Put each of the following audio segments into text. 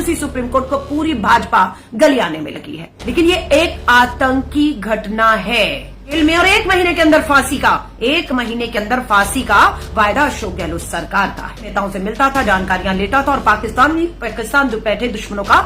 उसी supreme court को पूरी भाजपा गलियाने में लगी है। लेकिन ये एक आतंकी घटना है। जेल में और 1 महीने के अंदर फांसी का 1 महीने के अंदर फांसी का वायदा अशोक गहलोत सरकार का है। नेताओं से मिलता था, जानकारियां लेता था और पाकिस्तान बैठे दुश्मनों का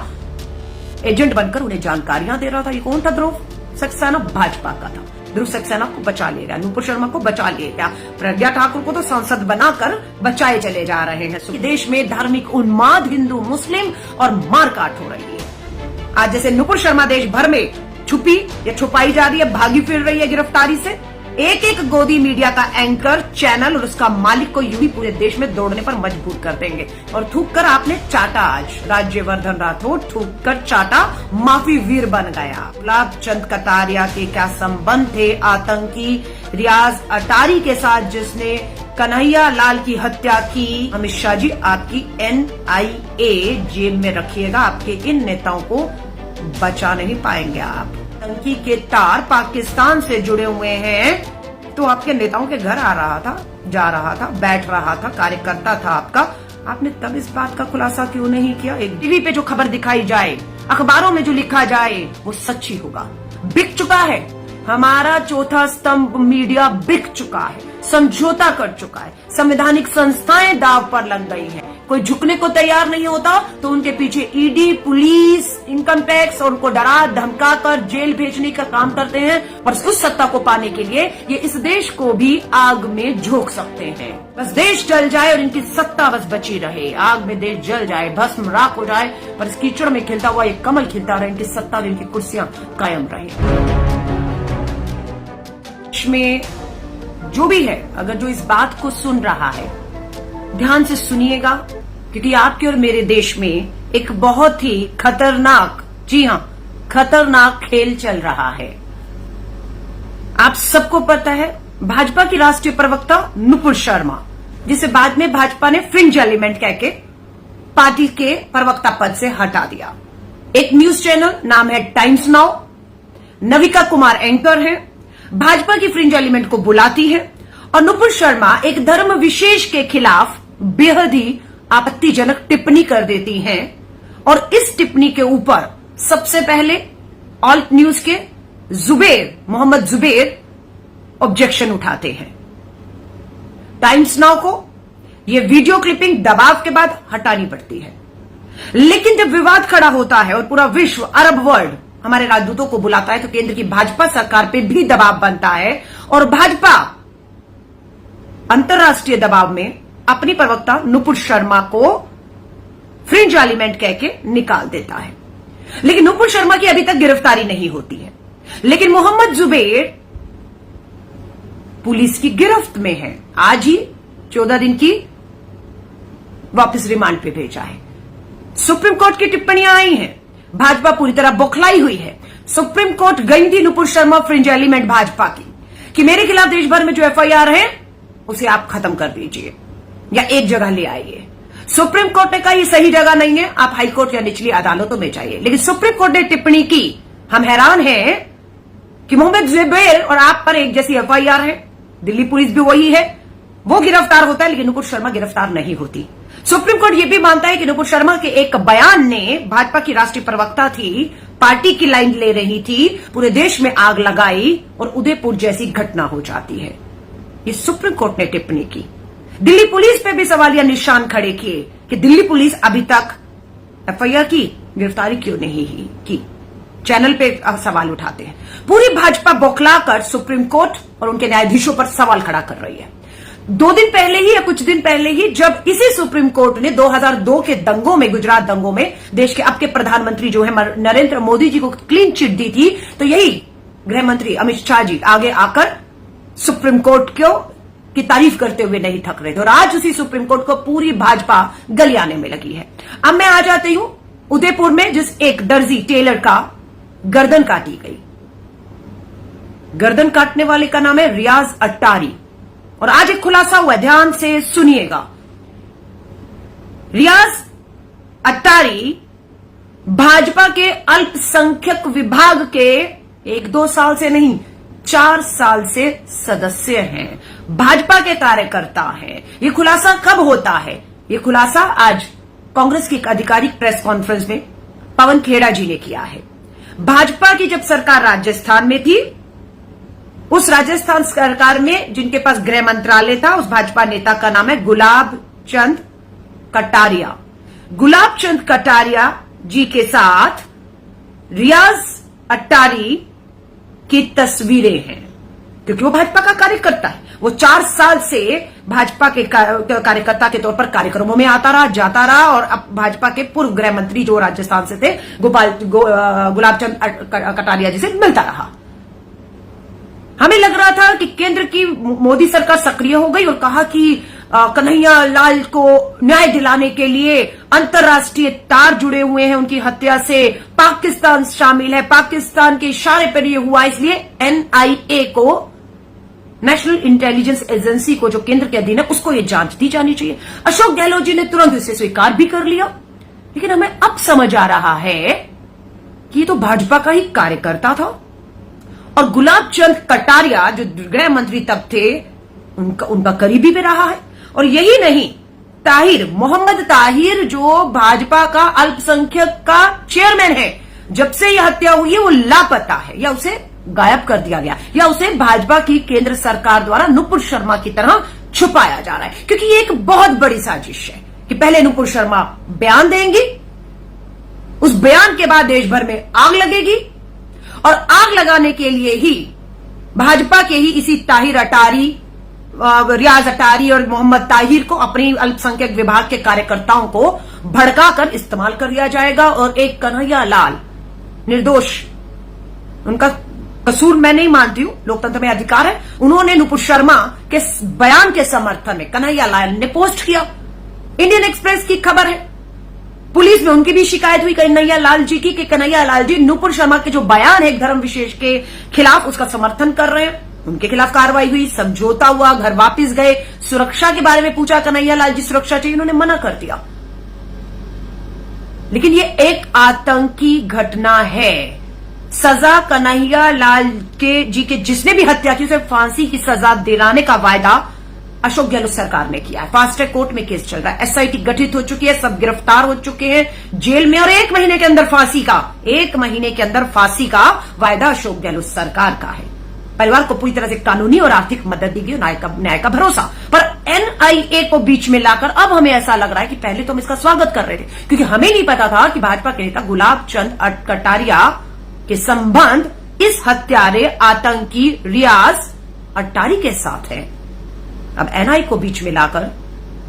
एजेंट बनकर उन्हें जानकारियां दे रहा था। ये कौन था? ध्रुव सक्सेना भाजपा का था। ध्रुव सक्सेना को बचा ले गया, नुपुर शर्मा को बचा ले गया, प्रज्ञा ठाकुर को तो सांसद बनाकर बचाए चले जा रहे हैं। देश में धार्मिक उन्माद, हिंदू मुस्लिम और मारकाट हो रही है। आज जैसे नुपुर शर्मा देश भर में छुपी या छुपाई जा रही है, भागी फिर रही है गिरफ्तारी से, एक एक गोदी मीडिया का एंकर, चैनल और उसका मालिक को यूं ही पूरे देश में दौड़ने पर मजबूर कर देंगे। और थूक कर आपने चाटा, आज राज्यवर्धन राठौड़ थूक कर चाटा, माफी वीर बन गया। गुलाब चंद कटारिया के क्या संबंध थे आतंकी रियाज अटारी के साथ जिसने कन्हैया लाल की हत्या की? अमित शाह जी, आपकी NIA जेल में रखिएगा, आपके इन नेताओं को बचा नहीं पाएंगे आप। आतंकी के तार पाकिस्तान से जुड़े हुए हैं तो आपके नेताओं के घर आ रहा था, जा रहा था, बैठ रहा था, कार्यकर्ता था आपका। आपने तब इस बात का खुलासा क्यों नहीं किया? एक टीवी पे जो खबर दिखाई जाए, अखबारों में जो लिखा जाए, वो सच्ची होगा। बिक चुका है हमारा चौथा स्तंभ, मीडिया बिक चुका है, समझौता कर चुका है, संवैधानिक संस्थाएं दाव पर लग गई हैं। कोई झुकने को तैयार नहीं होता तो उनके पीछे ईडी, पुलिस, इनकम टैक्स और उनको डरा धमका कर जेल भेजने का काम करते हैं। और उस सत्ता को पाने के लिए ये इस देश को भी आग में झोंक सकते हैं। बस देश जल जाए और इनकी सत्ता बस बची रहे, आग में देश जल जाए, भस्म राख हो जाए, पर इस कीचड़ में खिलता हुआ एक कमल खिलता रहे, इनकी सत्ता और इनकी कुर्सियां कायम रहे। में जो भी है, अगर जो इस बात को सुन रहा है, ध्यान से सुनिएगा, क्योंकि आपके और मेरे देश में एक बहुत ही खतरनाक, जी हां, खतरनाक खेल चल रहा है। आप सबको पता है, भाजपा की राष्ट्रीय प्रवक्ता नुपुर शर्मा, जिसे बाद में भाजपा ने फ्रिंज एलिमेंट कहकर पार्टी के प्रवक्ता पद से हटा दिया। एक न्यूज चैनल नाम है times now, Navika Kumar anchor है, भाजपा की फ्रिंज एलिमेंट को बुलाती है और नुपुर शर्मा एक धर्म विशेष के खिलाफ बेहद ही आपत्तिजनक टिप्पणी कर देती हैं। और इस टिप्पणी के ऊपर सबसे पहले ऑल्ट न्यूज के मोहम्मद जुबेर ऑब्जेक्शन उठाते हैं। टाइम्स नाउ को यह वीडियो क्लिपिंग दबाव के बाद हटानी पड़ती है। लेकिन जब विवाद खड़ा होता है और पूरा विश्व, अरब वर्ल्ड हमारे राजदूतों को बुलाता है, तो केंद्र की भाजपा सरकार पे भी दबाव बनता है और भाजपा अंतर्राष्ट्रीय दबाव में अपनी प्रवक्ता नुपुर शर्मा को फ्रिंज एलिमेंट कह के निकाल देता है। लेकिन नुपुर शर्मा की अभी तक गिरफ्तारी नहीं होती है। लेकिन मोहम्मद जुबेर पुलिस की गिरफ्त में है। आज ही 14 दिन की वापस रिमांड पे भेजा है। सुप्रीम कोर्ट की टिप्पणियां आई हैं, भाजपा पूरी तरह बौखलाई हुई है। सुप्रीम कोर्ट गई थी नुपुर शर्मा फ्रिंज एलिमेंट भाजपा की कि मेरे खिलाफ देश भर में जो FIR है उसे आप खत्म कर दीजिए या एक जगह ले आइए। सुप्रीम कोर्ट ने कहा ये सही जगह नहीं है, आप हाई कोर्ट या निचली अदालतों में जाइए। लेकिन सुप्रीम कोर्ट ने टिप्पणी की, हम हैरान हैं कि मोहम्मद जुबेर और आप पर एक जैसी FIR है, दिल्ली पुलिस भी वही है, वो गिरफ्तार होता है, लेकिन नुपुर शर्मा गिरफ्तार नहीं होती। सुप्रीम कोर्ट यह भी मानता है कि नुपुर शर्मा के एक बयान ने, भाजपा की राष्ट्रीय प्रवक्ता थी, पार्टी की लाइन ले रही थी, पूरे देश में आग लगाई और उदयपुर जैसी घटना हो जाती है। ये सुप्रीम कोर्ट ने टिप्पणी की। दिल्ली पुलिस पे भी सवालिया निशान खड़े किए कि दिल्ली पुलिस अभी तक FIR की, गिरफ्तारी क्यों नहीं की। चैनल पे सवाल उठाते हैं। पूरी भाजपा बौखलाकर सुप्रीम कोर्ट और उनके न्यायाधीशों पर सवाल खड़ा कर रही है। 2 दिन पहले ही या कुछ दिन पहले ही जब इसी सुप्रीम कोर्ट ने 2002 के दंगों में, गुजरात दंगों में देश के अब के प्रधानमंत्री जो है नरेंद्र मोदी जी को क्लीन चिट दी थी, तो यही गृह मंत्री अमित शाह जी आगे आकर सुप्रीम कोर्ट की तारीफ करते हुए नहीं थक रहे थे। और आज उसी सुप्रीम कोर्ट को पूरी भाजपा गलियाने में लगी है। अब मैं आ जाती हूं उदयपुर में, जिस एक दर्जी टेलर का गर्दन काटी गई। गर्दन काटने वाले का नाम है रियाज अट्टारी और आज एक खुलासा हुआ, ध्यान से सुनिएगा। रियाज अट्टारी भाजपा के अल्पसंख्यक विभाग के 1-2 साल से नहीं, 4 साल से सदस्य हैं, भाजपा के कार्यकर्ता हैं। ये खुलासा कब होता है? ये खुलासा आज कांग्रेस की एक आधिकारिक प्रेस कॉन्फ्रेंस में पवन खेड़ा जी ने किया है। भाजपा की जब सरकार राजस्थान में थी, उस राजस्थान सरकार में जिनके पास गृह मंत्रालय था, उस भाजपा नेता का नाम है गुलाब चंद कटारिया। गुलाब चंद कटारिया जी के साथ रियाज अट्टारी की तस्वीरें हैं, क्योंकि वो भाजपा का कार्यकर्ता है। वो 4 साल से भाजपा के कार्यकर्ता के तौर पर कार्यक्रमों में आता रहा, जाता रहा, और अब भाजपा के पूर्व गृह मंत्री जो राजस्थान से थे गुलाब चंद कटारिया जी से मिलता रहा। हमें लग रहा था कि केंद्र की मोदी सरकार सक्रिय हो गई और कहा कि कन्हैया लाल को न्याय दिलाने के लिए अंतर्राष्ट्रीय तार जुड़े हुए हैं, उनकी हत्या से पाकिस्तान शामिल है, पाकिस्तान के इशारे पर यह हुआ, इसलिए एनआईए को, नेशनल इंटेलिजेंस एजेंसी को, जो केंद्र के अधीन है, उसको यह जांच दी जानी चाहिए। अशोक गहलोत जी ने तुरंत इसे स्वीकार भी कर लिया। लेकिन हमें अब समझ आ रहा है कि ये तो भाजपा का ही कार्यकर्ता था, और गुलाब चंद कटारिया जो गृह मंत्री तब थे, उनका करीबी भी रहा है। और यही नहीं, ताहिर, मोहम्मद ताहिर जो भाजपा का अल्पसंख्यक का चेयरमैन है, जब से यह हत्या हुई है वो लापता है, या उसे गायब कर दिया गया, या उसे भाजपा की केंद्र सरकार द्वारा नुपुर शर्मा की तरह छुपाया जा रहा है। क्योंकि ये एक बहुत बड़ी साजिश है कि पहले नुपुर शर्मा बयान देंगी, उस बयान के बाद देश भर में आग लगेगी, और आग लगाने के लिए ही भाजपा के ही इसी ताहिर अटारी, रियाज अटारी और मोहम्मद ताहिर को, अपनी अल्पसंख्यक विभाग के कार्यकर्ताओं को भड़काकर इस्तेमाल कर लिया जाएगा, और एक कन्हैया लाल निर्दोष, उनका कसूर मैं नहीं मानती हूं, लोकतंत्र में अधिकार है, उन्होंने नुपुर शर्मा के बयान के समर्थन में कन्हैया लाल ने पोस्ट किया। इंडियन एक्सप्रेस की खबर है, पुलिस में उनकी भी शिकायत हुई कन्हैया लाल जी की कि कन्हैया लाल जी नुपुर शर्मा के जो बयान है एक धर्म विशेष के खिलाफ, उसका समर्थन कर रहे हैं। उनके खिलाफ कार्रवाई हुई, समझौता हुआ, घर वापस गए, सुरक्षा के बारे में पूछा कन्हैया लाल जी, सुरक्षा चाहिए, उन्होंने मना कर दिया। लेकिन ये एक आतंकी घटना है। सजा कन्हैया लाल जी के जिसने भी हत्या की उसे फांसी की सजा दिलाने का वायदा अशोक गहलोत सरकार ने किया है। फास्ट ट्रैक कोर्ट में केस चल रहा है, एसआईटी गठित हो चुकी है, सब गिरफ्तार हो चुके हैं जेल में, और 1 महीने के अंदर फांसी का वायदा अशोक गहलोत सरकार का है। परिवार को पूरी तरह से कानूनी और आर्थिक मदद दी गई, न्याय का भरोसा। पर एनआईए को बीच में लाकर अब हमें ऐसा लग रहा है कि पहले तो हम इसका स्वागत कर रहे थे, क्योंकि हमें नहीं पता था कि भाजपा के नेता गुलाब चंद कटारिया के संबंध इस हत्यारे आतंकी रियाज अट्टारी के साथ है। अब एनआईए को बीच में लाकर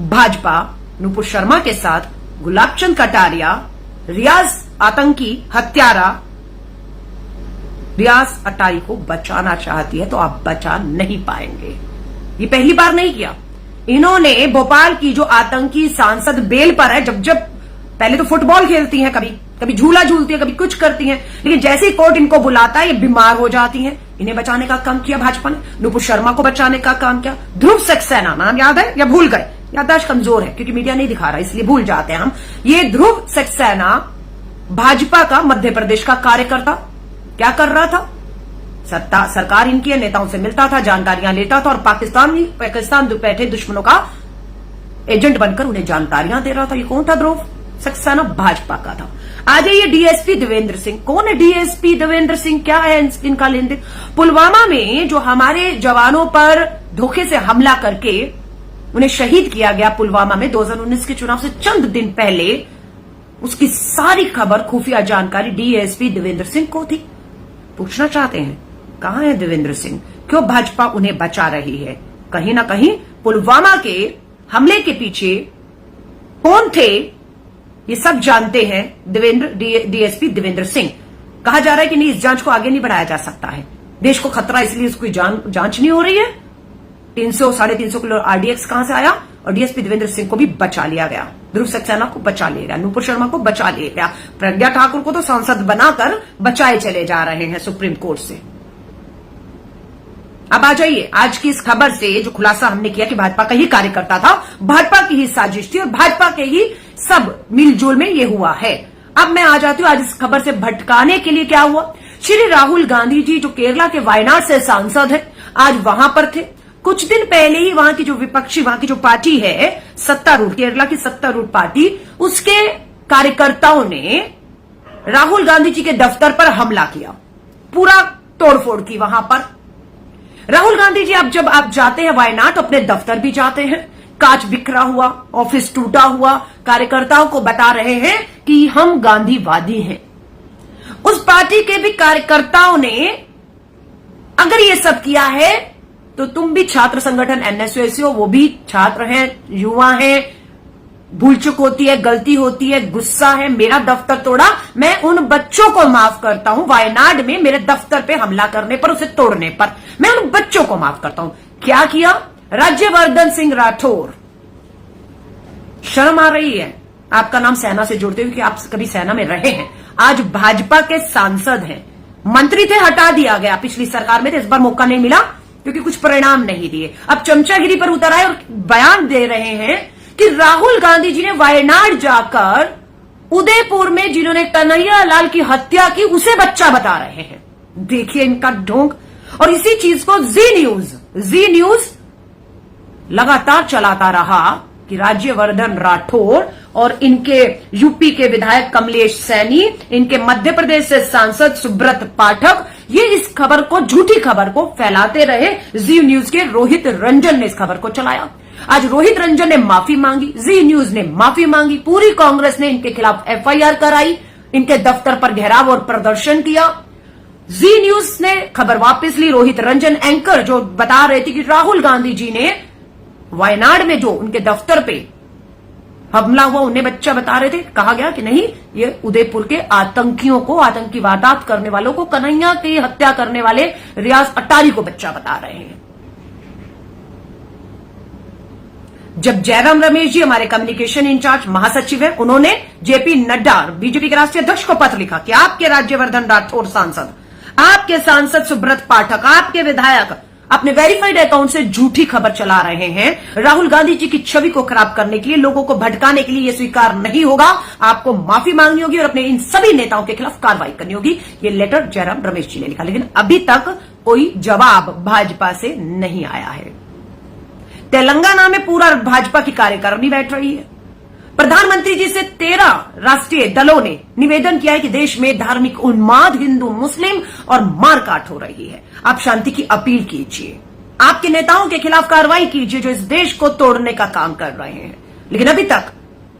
भाजपा नुपुर शर्मा के साथ गुलाब चंद कटारिया, रियाज आतंकी हत्यारा रियाज अट्टारी को बचाना चाहती है, तो आप बचा नहीं पाएंगे। ये पहली बार नहीं किया इन्होंने। भोपाल की जो आतंकी सांसद बेल पर है, जब पहले तो फुटबॉल खेलती हैं, कभी झूला झूलती है, कभी कुछ करती हैं, लेकिन जैसे ही कोर्ट इनको बुलाता है ये बीमार हो जाती हैं। इन्हें बचाने का काम किया भाजपा ने, नुपुर शर्मा को बचाने का काम किया। ध्रुव सक्सेना, नाम याद है या भूल गए? याददाश्त कमजोर है क्योंकि मीडिया नहीं दिखा रहा, इसलिए भूल जाते हैं हम। ये ध्रुव सक्सेना भाजपा का मध्य प्रदेश का कार्यकर्ता क्या कर रहा था? सरकार इनकी नेताओं से मिलता था, जानकारियां लेता था, और पाकिस्तान बैठे दुश्मनों का एजेंट बनकर उन्हें जानकारियां दे रहा था। ये कौन था? ध्रुव सक्सेना भाजपा का था। आज ये डीएसपी देवेंद्र सिंह, कौन है डीएसपी देवेंद्र सिंह? क्या है इनका लेन देन? पुलवामा में जो हमारे जवानों पर धोखे से हमला करके उन्हें शहीद किया गया, पुलवामा में 2019 के चुनाव से चंद दिन पहले, उसकी सारी खबर, खुफिया जानकारी डीएसपी देवेंद्र सिंह को थी। पूछना चाहते हैं कहां है देवेंद्र सिंह? क्यों भाजपा उन्हें बचा रही है? कहीं ना कहीं पुलवामा के हमले के पीछे कौन थे ये सब जानते हैं डीएसपी देवेंद्र सिंह। कहा जा रहा है कि नहीं, इस जांच को आगे नहीं बढ़ाया जा सकता है, देश को खतरा, इसलिए उसकी जांच नहीं हो रही है। 300-350 किलो आरडीएक्स कहां से आया? और डीएसपी देवेंद्र सिंह को भी बचा लिया गया, ध्रुव सक्सेना को बचा लिया गया, नुपुर शर्मा को बचा लिया गया, प्रज्ञा ठाकुर को तो सांसद बनाकर बचाए चले जा रहे हैं सुप्रीम कोर्ट से। अब आ जाइए आज की इस खबर से, जो खुलासा हमने किया कि भाजपा का ही कार्यकर्ता था, भाजपा की ही साजिश थी, और भाजपा के ही सब मिलजुल में ये हुआ है। अब मैं आ जाती हूं आज इस खबर से भटकाने के लिए। क्या हुआ? श्री राहुल गांधी जी जो केरला के वायनाड से सांसद है, आज वहां पर थे। कुछ दिन पहले ही वहां की जो विपक्षी, वहां की जो पार्टी है सत्तारूढ़, केरला की सत्तारूढ़ पार्टी, उसके कार्यकर्ताओं ने राहुल गांधी जी के दफ्तर पर हमला किया, पूरा तोड़फोड़ की वहां पर। राहुल गांधी जी जब आप जाते हैं वायनाड, अपने दफ्तर भी जाते हैं, कांच बिखरा हुआ, ऑफिस टूटा हुआ, कार्यकर्ताओं को बता रहे हैं कि हम गांधीवादी हैं। उस पार्टी के भी कार्यकर्ताओं ने अगर ये सब किया है तो तुम भी छात्र संगठन एनएसयूएस हो, वो भी छात्र हैं, युवा हैं, भूल चूक होती है, गलती होती है, गुस्सा है, मेरा दफ्तर तोड़ा, मैं उन बच्चों को माफ करता हूं वायनाड में मेरे दफ्तर पे हमला करने पर, उसे तोड़ने पर, मैं उन बच्चों को माफ करता हूं। क्या किया राज्यवर्धन सिंह राठौर? शर्म आ रही है आपका नाम सेना से जोड़ते हुए कि आप कभी सेना में रहे हैं। आज भाजपा के सांसद हैं, मंत्री थे, हटा दिया गया, पिछली सरकार में थे, इस बार मौका नहीं मिला क्योंकि कुछ परिणाम नहीं दिए। अब चमचागिरी पर उतर आए और बयान दे रहे हैं कि राहुल गांधी जी ने वायनाड जाकर उदयपुर में जिन्होंने कन्हैया लाल की हत्या की उसे बच्चा बता रहे हैं। देखिए इनका ढोंग। और इसी चीज को जी न्यूज लगातार चलाता रहा कि राज्यवर्धन राठौर और इनके यूपी के विधायक कमलेश सैनी, इनके मध्य प्रदेश से सांसद सुब्रत पाठक, ये इस खबर को, झूठी खबर को फैलाते रहे। जी न्यूज के रोहित रंजन ने इस खबर को चलाया। आज रोहित रंजन ने माफी मांगी, जी न्यूज ने माफी मांगी, पूरी कांग्रेस ने इनके खिलाफ एफआईआर कराई, इनके दफ्तर पर घेराव और प्रदर्शन किया। जी न्यूज ने खबर वापस ली। रोहित रंजन एंकर जो बता रहे थे कि राहुल गांधी जी ने वायनाड में जो उनके दफ्तर पे हमला हुआ उन्हें बच्चा बता रहे थे, कहा गया कि नहीं, ये उदयपुर के आतंकियों को, आतंकी वारदात करने वालों को, कन्हैया की हत्या करने वाले रियाज अटारी को बच्चा बता रहे हैं। जब जयराम रमेश जी हमारे कम्युनिकेशन इंचार्ज महासचिव है, उन्होंने जेपी नड्डा बीजेपी के राष्ट्रीय अध्यक्ष को पत्र लिखा कि आपके राज्यवर्धन राठौर सांसद, आपके सांसद सुब्रत पाठक, आपके विधायक अपने वेरीफाइड अकाउंट से झूठी खबर चला रहे हैं, राहुल गांधी जी की छवि को खराब करने के लिए, लोगों को भटकाने के लिए। यह स्वीकार नहीं होगा, आपको माफी मांगनी होगी और अपने इन सभी नेताओं के खिलाफ कार्रवाई करनी होगी। ये लेटर जयराम रमेश जी ने लिखा, लेकिन अभी तक कोई जवाब भाजपा से नहीं आया है। तेलंगाना में पूरा भाजपा की कार्यकारिणी बैठ रही है। प्रधानमंत्री जी से 13 राष्ट्रीय दलों ने निवेदन किया है कि देश में धार्मिक उन्माद, हिंदू मुस्लिम और मारकाट हो रही है। आप शांति की अपील कीजिए, आपके नेताओं के खिलाफ कार्रवाई कीजिए जो इस देश को तोड़ने का काम कर रहे हैं। लेकिन अभी तक,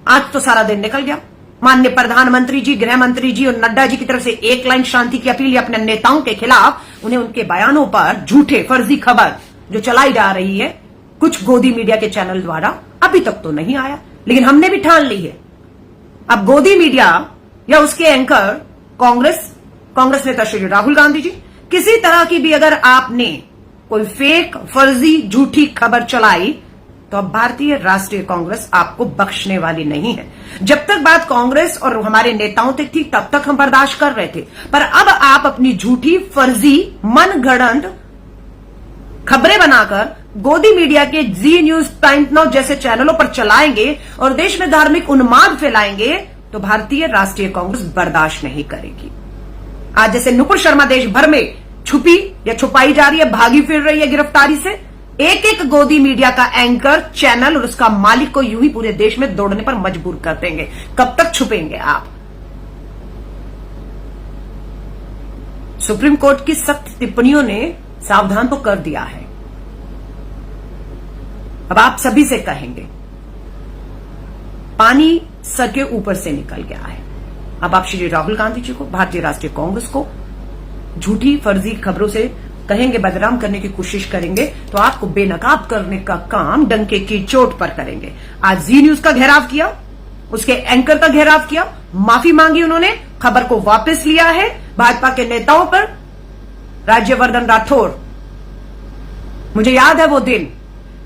आज तो सारा दिन निकल गया। माननीय प्रधानमंत्री जी, गृह मंत्री जी और नड्डा जी की तरफ से एक लाइन शांति की अपील या अपने नेताओं के खिलाफ, उन्हें उनके बयानों पर झूठे फर्जी खबर जो चलाई जा रही है कुछ गोदी मीडिया के चैनल द्वारा, अभी तक तो नहीं आया। लेकिन हमने भी ठान ली है, अब गोदी मीडिया या उसके एंकर कांग्रेस नेता श्री राहुल गांधी जी, किसी तरह की भी अगर आपने कोई फेक, फर्जी, झूठी खबर चलाई तो अब भारतीय राष्ट्रीय कांग्रेस आपको बख्शने वाली नहीं है। जब तक बात कांग्रेस और हमारे नेताओं तक थी तब तक हम बर्दाश्त कर रहे थे, पर अब आप अपनी झूठी, फर्जी, मनगढ़ंत खबरें बनाकर गोदी मीडिया के जी न्यूज, टाइम्स नाउ जैसे चैनलों पर चलाएंगे और देश में धार्मिक उन्माद फैलाएंगे तो भारतीय राष्ट्रीय कांग्रेस बर्दाश्त नहीं करेगी। आज जैसे नुपुर शर्मा देश भर में छुपी या छुपाई जा रही है, भागी फिर रही है गिरफ्तारी से, एक एक गोदी मीडिया का एंकर, चैनल और उसका मालिक को यूं ही पूरे देश में दौड़ने पर मजबूर कर देंगे। कब तक छुपेंगे आप? सुप्रीम कोर्ट की सख्त टिप्पणियों ने सावधान तो कर दिया है। अब आप सभी से कहेंगे, पानी सर के ऊपर से निकल गया है। अब आप श्री राहुल गांधी जी को, भारतीय राष्ट्रीय कांग्रेस को झूठी, फर्जी खबरों से कहेंगे, बदनाम करने की कोशिश करेंगे तो आपको बेनकाब करने का काम डंके की चोट पर करेंगे। आज जी न्यूज का घेराव किया, उसके एंकर का घेराव किया, माफी मांगी उन्होंने, खबर को वापस लिया है। भाजपा के नेताओं पर राज्यवर्धन राठौर, मुझे याद है वो दिन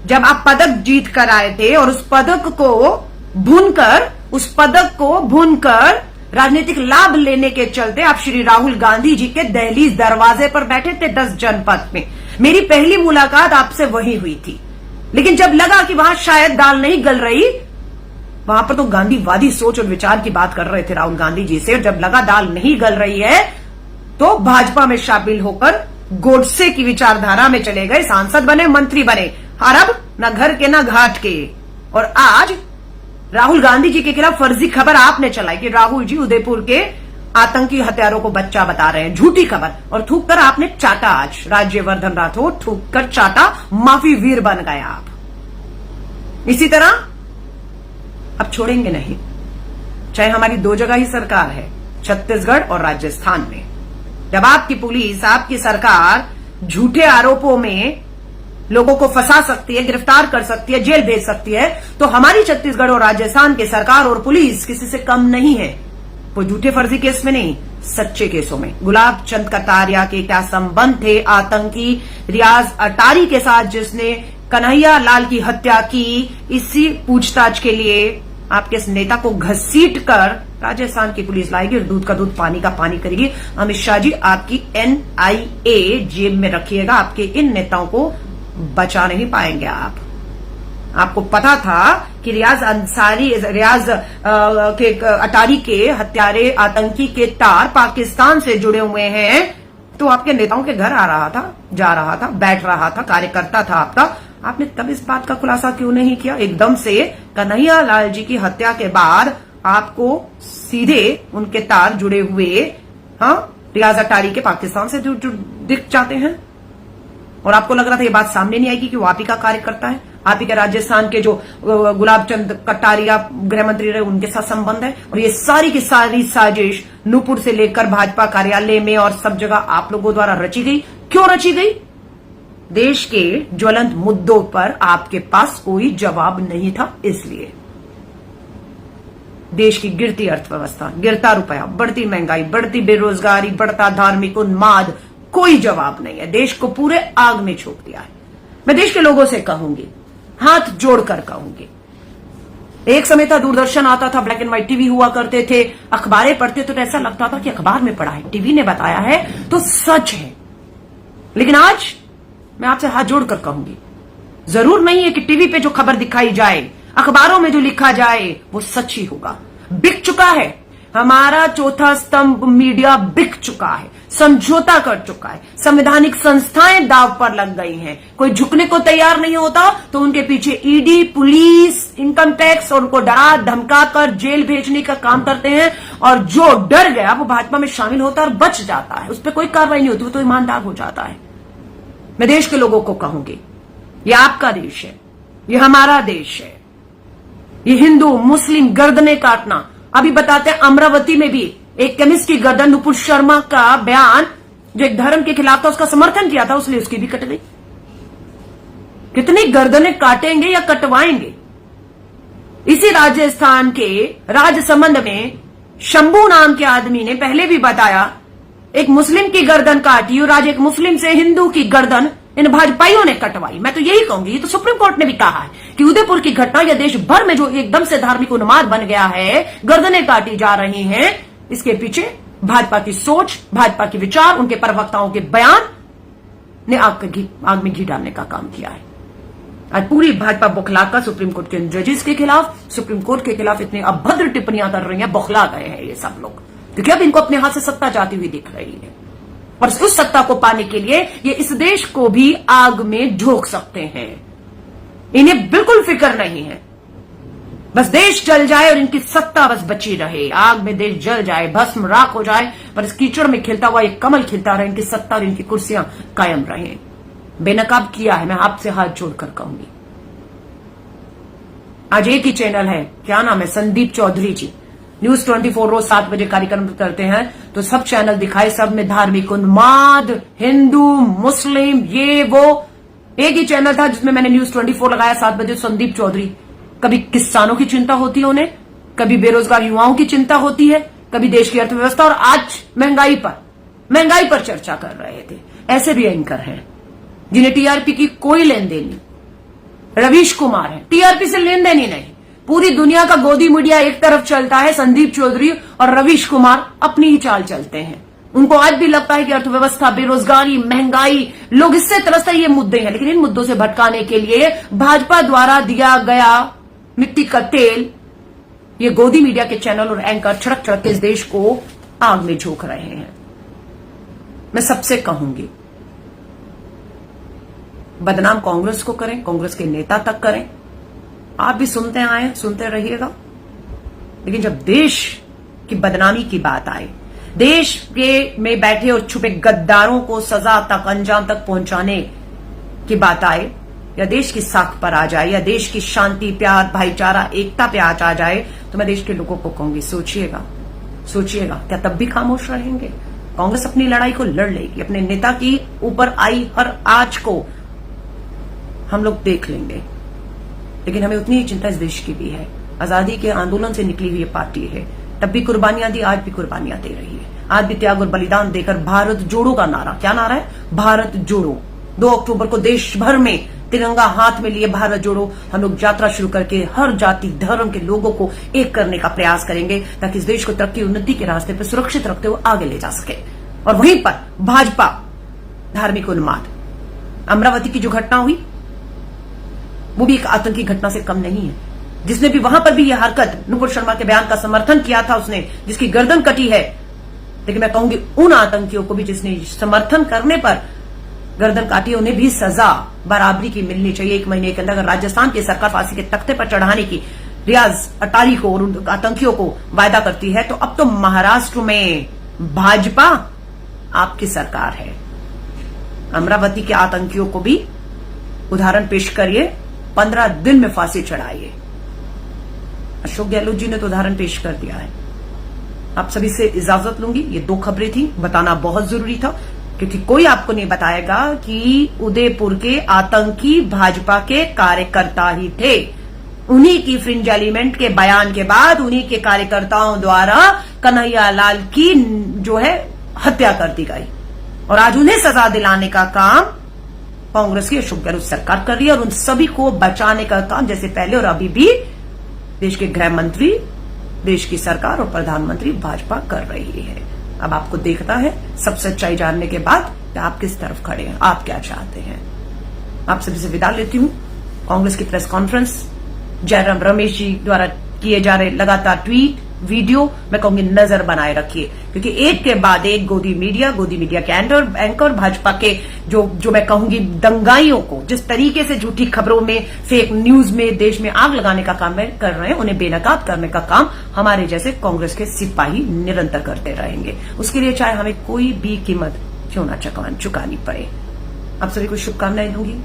जब आप पदक जीत कर आए थे और उस पदक को भूनकर राजनीतिक लाभ लेने के चलते आप श्री राहुल गांधी जी के दहलीज दरवाजे पर बैठे थे 10 जनपद में। मेरी पहली मुलाकात आपसे वही हुई थी, लेकिन जब लगा कि वहां शायद दाल नहीं गल रही, वहां पर तो गांधीवादी सोच और विचार की बात कर रहे थे राहुल गांधी जी से, और जब लगा दाल नहीं गल रही है तो भाजपा में शामिल होकर गोडसे की विचारधारा में चले गए, सांसद बने, मंत्री बने, और अब न घर के न घाट के। और आज राहुल गांधी जी के खिलाफ फर्जी खबर आपने चलाई कि राहुल जी उदयपुर के आतंकी हत्यारों को बच्चा बता रहे हैं, झूठी खबर, और थूक कर आपने चाटा। आज राज्यवर्धन राठौड़ थूक कर चाटा, माफी वीर बन गए आप। इसी तरह अब छोड़ेंगे नहीं, चाहे हमारी दो जगह ही सरकार है, छत्तीसगढ़ और राजस्थान में। जब आपकी पुलिस, आपकी सरकार झूठे आरोपों में लोगों को फंसा सकती है, गिरफ्तार कर सकती है, जेल भेज सकती है, तो हमारी छत्तीसगढ़ और राजस्थान की सरकार और पुलिस किसी से कम नहीं है। वो झूठे फर्जी केस में नहीं, सच्चे केसों में। गुलाब चंद कटारिया के क्या संबंध थे आतंकी रियाज अटारी के साथ, जिसने कन्हैया लाल की हत्या की? इसी पूछताछ के लिए आपके इस नेता को घसीट कर राजस्थान की पुलिस लाएगी और दूध का दूध पानी का पानी करेगी। अमित शाह जी, आपकी NIA जेब में रखिएगा, आपके इन नेताओं को बचा नहीं पाएंगे आप। आपको पता था कि रियाज के अटारी के हत्यारे आतंकी के तार पाकिस्तान से जुड़े हुए हैं, तो आपके नेताओं के घर आ रहा था, जा रहा था, बैठ रहा था, कार्यकर्ता था आपका। आपने तब इस बात का खुलासा क्यों नहीं किया? एकदम से कन्हैया लाल जी की हत्या के बाद आपको सीधे उनके तार जुड़े हुए रियाज अटारी के पाकिस्तान से दिख जाते हैं, और आपको लग रहा था ये बात सामने नहीं आएगी कि वो आप ही का कार्यकर्ता है। आप ही के राजस्थान के जो गुलाब चंद कटारिया गृह मंत्री रहे, उनके साथ संबंध है। और ये सारी की सारी साजिश नूपुर से लेकर भाजपा कार्यालय में और सब जगह आप लोगों द्वारा रची गई। क्यों रची गई? देश के ज्वलंत मुद्दों पर आपके पास कोई जवाब नहीं था, इसलिए। देश की गिरती अर्थव्यवस्था, गिरता रुपया, बढ़ती महंगाई, बढ़ती बेरोजगारी, बढ़ता धार्मिक उन्माद, कोई जवाब नहीं है। देश को पूरे आग में झोंक दिया है। मैं देश के लोगों से कहूंगी, हाथ जोड़कर कहूंगी, एक समय था दूरदर्शन आता था, ब्लैक एंड व्हाइट टीवी हुआ करते थे, अखबारें पढ़ते तो ऐसा लगता था कि अखबार में पढ़ा है, टीवी ने बताया है तो सच है। लेकिन आज मैं आपसे हाथ जोड़कर कहूंगी, जरूर नहीं है कि टीवी पे जो खबर दिखाई जाए, अखबारों में जो लिखा जाए वो सच ही होगा। बिक चुका है हमारा चौथा स्तंभ, मीडिया बिक चुका है, समझौता कर चुका है, संवैधानिक संस्थाएं दाव पर लग गई हैं। कोई झुकने को तैयार नहीं होता तो उनके पीछे ईडी, पुलिस, इनकम टैक्स और उनको डरा धमका कर जेल भेजने का काम करते हैं। और जो डर गया वो भाजपा में शामिल होता है और बच जाता है, उस पर कोई कार्रवाई नहीं होती, वो तो ईमानदार हो जाता है। मैं देश के लोगों को कहूंगी, ये आपका देश है, ये हमारा देश है। ये हिंदू मुस्लिम गर्दने काटना, अभी बताते हैं अमरावती में भी एक केमिस्ट की गर्दन, नुपुर शर्मा का बयान जो एक धर्म के खिलाफ था, उसका समर्थन किया था, उसलिए उसकी भी कट गई। कितनी गर्दनें काटेंगे या कटवाएंगे? इसी राजस्थान के राजसमंद में शंभू नाम के आदमी ने पहले भी बताया, एक मुस्लिम की गर्दन काटी और आज एक मुस्लिम से हिंदू की गर्दन इन भाजपाइयों ने कटवाई। मैं तो यही कहूंगी, ये तो सुप्रीम कोर्ट ने भी कहा है कि उदयपुर की घटना या देश भर में जो एकदम से धार्मिक उन्माद बन गया है, गर्दनें काटी जा रही हैं, इसके पीछे भाजपा की सोच, भाजपा के विचार, उनके प्रवक्ताओं के बयान ने आग में घी डालने का काम किया है। आज पूरी भाजपा बौखलाकर सुप्रीम कोर्ट के जजेस के खिलाफ, सुप्रीम कोर्ट के खिलाफ इतनी अभद्र टिप्पणियां कर रही हैं, बौखला गए हैं ये सब लोग, क्योंकि अब इनको अपने हाथ से सत्ता जाती हुई दिख रही है। और उस सत्ता को पाने के लिए ये इस देश को भी आग में झोंक सकते हैं। इन्हें बिल्कुल फिक्र नहीं है, बस देश जल जाए और इनकी सत्ता बस बची रहे। आग में देश जल जाए, भस्म राख हो जाए, पर इस कीचड़ में खिलता हुआ एक कमल खिलता रहे, इनकी सत्ता और इनकी कुर्सियां कायम रहे। बेनकाब किया है, मैं आपसे हाथ जोड़कर कहूंगी। आज एक ही चैनल है, क्या नाम है, संदीप चौधरी जी, न्यूज 24 रोज 7 बजे कार्यक्रम करते हैं, तो सब चैनल दिखाए, सब में धार्मिक उन्माद, हिंदू मुस्लिम ये वो। एक ही चैनल था जिसमें मैंने न्यूज 24 लगाया 7 बजे, संदीप चौधरी। कभी किसानों की चिंता होती है उन्हें, कभी बेरोजगार युवाओं की चिंता होती है, कभी देश की अर्थव्यवस्था, और आज महंगाई पर चर्चा कर रहे थे। ऐसे भी एंकर हैं जिन्हें टीआरपी की कोई लेन देन नहीं। रवीश कुमार है, टीआरपी से लेन देन ही नहीं। पूरी दुनिया का गोदी मीडिया एक तरफ चलता है, संदीप चौधरी और रवीश कुमार अपनी ही चाल चलते हैं। उनको आज भी लगता है कि अर्थव्यवस्था, बेरोजगारी, महंगाई, लोग इससे त्रस्त है, ये मुद्दे हैं। लेकिन इन मुद्दों से भटकाने के लिए भाजपा द्वारा दिया गया मिट्टी का तेल, ये गोदी मीडिया के चैनल और एंकर छिड़क छिड़क के इस देश को आग में झोंक रहे हैं। मैं सबसे कहूंगी, बदनाम कांग्रेस को करें, कांग्रेस के नेता तक करें। आप भी सुनते आए, सुनते रहिएगा। लेकिन जब देश की बदनामी की बात आए, देश के में बैठे और छुपे गद्दारों को सजा तक, अंजाम तक पहुंचाने की बात आए, या देश की साख पर आ जाए, या देश की शांति, प्यार, भाईचारा, एकता पे आ जाए, तो मैं देश के लोगों को कहूंगी सोचिएगा, सोचिएगा। क्या तब भी खामोश रहेंगे? कांग्रेस अपनी लड़ाई को लड़ लेगी। अपने नेता की ऊपर आई हर आंच को हम लोग देख लेंगे। लेकिन हमें उतनी ही चिंता इस देश की भी है। आजादी के आंदोलन से निकली हुई पार्टी है, तब भी कुर्बानियां दी, आज भी कुर्बानियां दे रही है। आज भी त्याग और बलिदान देकर भारत जोड़ो का नारा, क्या नारा है? भारत जोड़ो। 2 अक्टूबर को देश भर में तिरंगा हाथ में लिए भारत जोड़ो हम लोग यात्रा शुरू करके हर जाति धर्म के लोगों को एक करने का प्रयास करेंगे, ताकि इस देश को तरक्की उन्नति के रास्ते पर सुरक्षित रखते हुए आगे ले जा सके। और वहीं पर भाजपा धार्मिक उन्माद, अमरावती की जो घटना हुई वो भी एक आतंकी घटना से कम नहीं है। जिसने भी वहां पर भी यह हरकत, नुपुर शर्मा के बयान का समर्थन किया था, उसने जिसकी गर्दन कटी है। लेकिन मैं कहूंगी उन आतंकियों को भी जिसने समर्थन करने पर गर्दन काटी, उन्हें भी सजा बराबरी की मिलनी चाहिए। 1 महीने के अंदर अगर राजस्थान की सरकार फांसी के तख्ते पर चढ़ाने की रियाज अटारी को और उन आतंकियों को वायदा करती है, तो अब तो महाराष्ट्र में भाजपा आपकी सरकार है। अमरावती के आतंकियों को भी उदाहरण पेश करिए, 15 दिन में फांसी चढ़ाइए। अशोक गहलोत जी ने तो उदाहरण पेश कर दिया है। आप सभी से इजाजत लूंगी। ये 2 खबरें थी, बताना बहुत जरूरी था, क्योंकि कोई आपको नहीं बताएगा कि उदयपुर के आतंकी भाजपा के कार्यकर्ता ही थे। उन्हीं की फ्रिंज एलिमेंट के बयान के बाद उन्हीं के कार्यकर्ताओं द्वारा कन्हैया लाल की जो है हत्या कर दी गई, और आज उन्हें सजा दिलाने का काम कांग्रेस की अशोक गहलोत सरकार कर रही है। और उन सभी को बचाने का काम जैसे पहले और अभी भी देश के गृह मंत्री, देश की सरकार और प्रधानमंत्री भाजपा कर रही है। अब आपको देखना है, सब सच्चाई जानने के बाद कि आप किस तरफ खड़े हैं, आप क्या चाहते हैं। आप सभी से विदा लेती हूं। कांग्रेस की प्रेस कॉन्फ्रेंस, जयराम रमेश जी द्वारा किए जा रहे लगातार ट्वीट, वीडियो, मैं कहूंगी नजर बनाए रखिए, क्योंकि एक के बाद एक गोदी मीडिया के एंकर भाजपा के जो मैं कहूंगी दंगाइयों को जिस तरीके से झूठी खबरों में, फेक न्यूज में देश में आग लगाने का काम कर रहे हैं, उन्हें बेनकाब करने का काम हमारे जैसे कांग्रेस के सिपाही निरंतर करते रहेंगे। उसके लिए चाहे हमें कोई भी कीमत क्यों ना चुकानी पड़े। आप सभी को शुभकामनाएं दूंगी।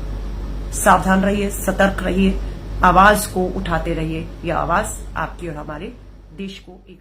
सावधान रहिए, सतर्क रहिए, आवाज को उठाते रहिए। यह आवाज आपकी और हमारे देश को एक